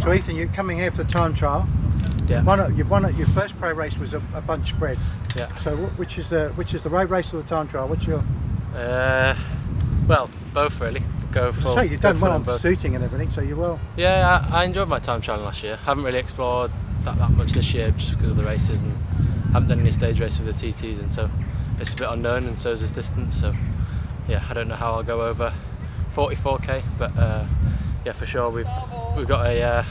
So Ethan, you're coming here for the time trial. Yeah. You've won it. Your first pro race was a bunch spread. Yeah. So which is the road race or the time trial? What's your? Well, both really. Go for. So you've done well on both. pursuiting and everything. So you're well. Yeah, I enjoyed my time trial last year. Haven't really explored that much this year just because of the races, and haven't done any stage races with the TTs, and so it's a bit unknown, and so is this distance. So yeah, I don't know how I'll go over 44k, but yeah, for sure we've got a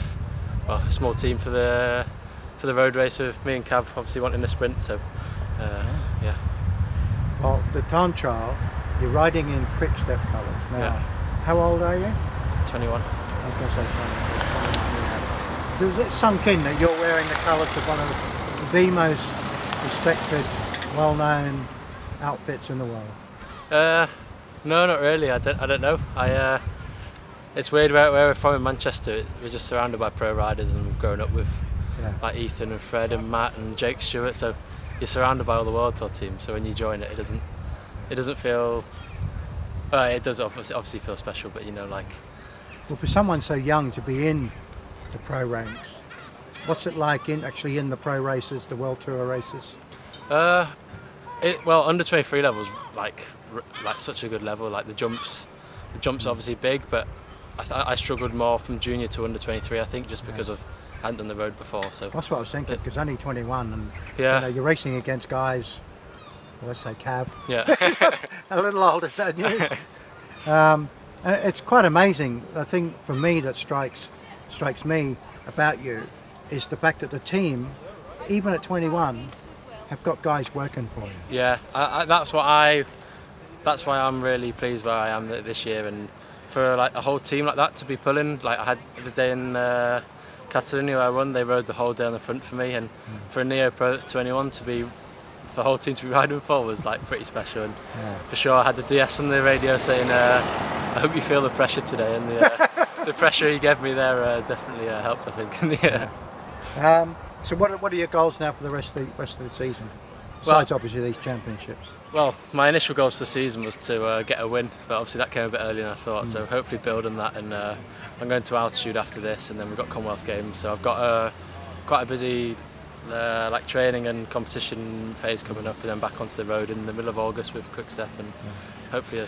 small team for the road race with me and Cav obviously wanting a sprint. So yeah. Well, the time trial, you're riding in quick step colours now. Yeah. How old are you? 21. I was going to say 21. So is it sunk in that you're wearing the colours of one of the most respected, well-known outfits in the world? No, not really. I don't know. It's weird where we're from in Manchester. We're just surrounded by pro riders, and we've grown up with like Ethan and Fred and Matt and Jake Stewart. So you're surrounded by all the World Tour teams. So when you join it, it doesn't feel. It does obviously feel special, but Well, for someone so young to be in the pro ranks, what's it like in the pro races, the World Tour races? Under 23 levels like such a good level. Like the jumps obviously big, but I struggled more from junior to under 23. I think just because I hadn't done the road before. So that's what I was thinking, because only 21, and you're racing against guys. Well, let's say Cav. Yeah. A little older than you. And it's quite amazing. The thing for me that strikes me about you is the fact that the team, even at 21, have got guys working for you. Yeah, that's why I'm really pleased where I am this year, and for like a whole team like that to be pulling. Like I had the day in Catalonia where I won, they rode the whole day on the front for me, and for a Neo Pro that's 21 for the whole team to be riding for was like pretty special. And for sure I had the DS on the radio saying I hope you feel the pressure today, and the pressure he gave me there definitely helped, I think. So what are your goals now for the rest of the season, besides obviously these championships? Well, my initial goals for the season was to get a win, but obviously that came a bit earlier than I thought, so hopefully build on that, and I'm going to altitude after this, and then we've got Commonwealth Games, so I've got quite a busy training and competition phase coming up, and then back onto the road in the middle of August with Quick Step, and hopefully a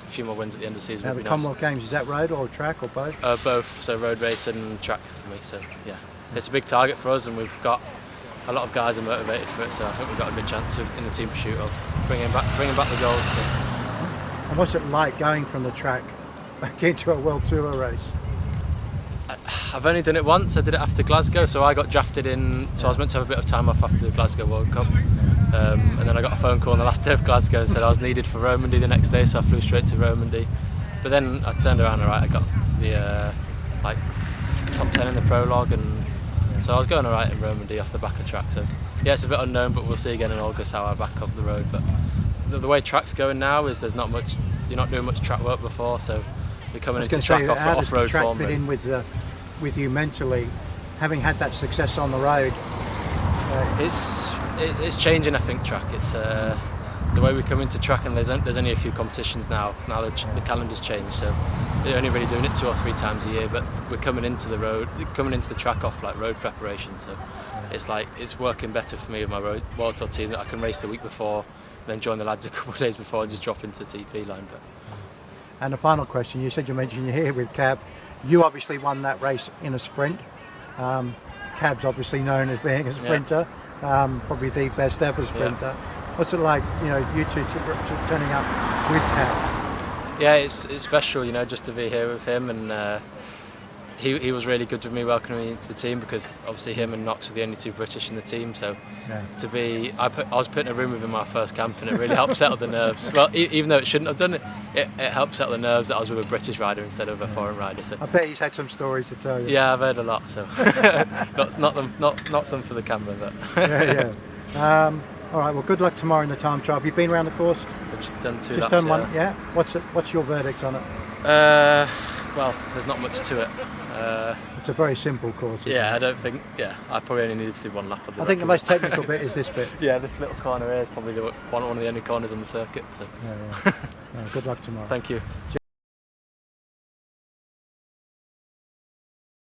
few more wins at the end of the season. Now the Commonwealth Games, is that road or track or both? Both, so road race and track for me, so yeah. It's a big target for us, and we've got a lot of guys are motivated for it, so I think we've got a good chance in the team pursuit of bringing back the gold. So. And what's it like going from the track back into a World Tour race? I've only done it once. I did it after Glasgow, so I got drafted in, so I was meant to have a bit of time off after the Glasgow World Cup, and then I got a phone call on the last day of Glasgow and said I was needed for Romandy the next day, so I flew straight to Romandy. But then I turned around, I got the top 10 in the prologue, and so I was going alright in Romandy off the back of track. So yeah, it's a bit unknown, but we'll see again in August how I back up the road. But the way track's going now is you're not doing much track work before, so you're coming into track off-road form. How does the track fit in with you mentally, having had that success on the road? It's changing, I think, track. It's the way we come into track, and there's only a few competitions now. Now the calendar's changed, so they're only really doing it 2 or 3 times a year. But we're coming into the track off like road preparation. So it's working better for me with my World Tour team, that I can race the week before, then join the lads a couple of days before and just drop into the TP line. But. And the final question, you mentioned you're here with Cab. You obviously won that race in a sprint. Cab's obviously known as being a sprinter, probably the best ever sprinter. What's it like, you two turning up with Cab? Yeah, it's special, just to be here with him, and he was really good with me welcoming me into the team, because obviously him and Knox were the only 2 British in the team, so I was put in a room with him my first camp, and it really helped settle the nerves. Well, even though it shouldn't have done it, it helped settle the nerves that I was with a British rider instead of a foreign rider. So I bet he's had some stories to tell you. Yeah, I've heard a lot, so not some for the camera, but all right, well, good luck tomorrow in the time trial. Have you been around the course? I've just done 2 laps. Just done one, yeah. What's your verdict on it? Well, there's not much to it. It's a very simple course. I don't think. Yeah, I probably only needed to do 1 lap. I think the most technical bit is this bit. Yeah, this little corner here is probably one of the only corners on the circuit. So. Yeah. Good luck tomorrow. Thank you.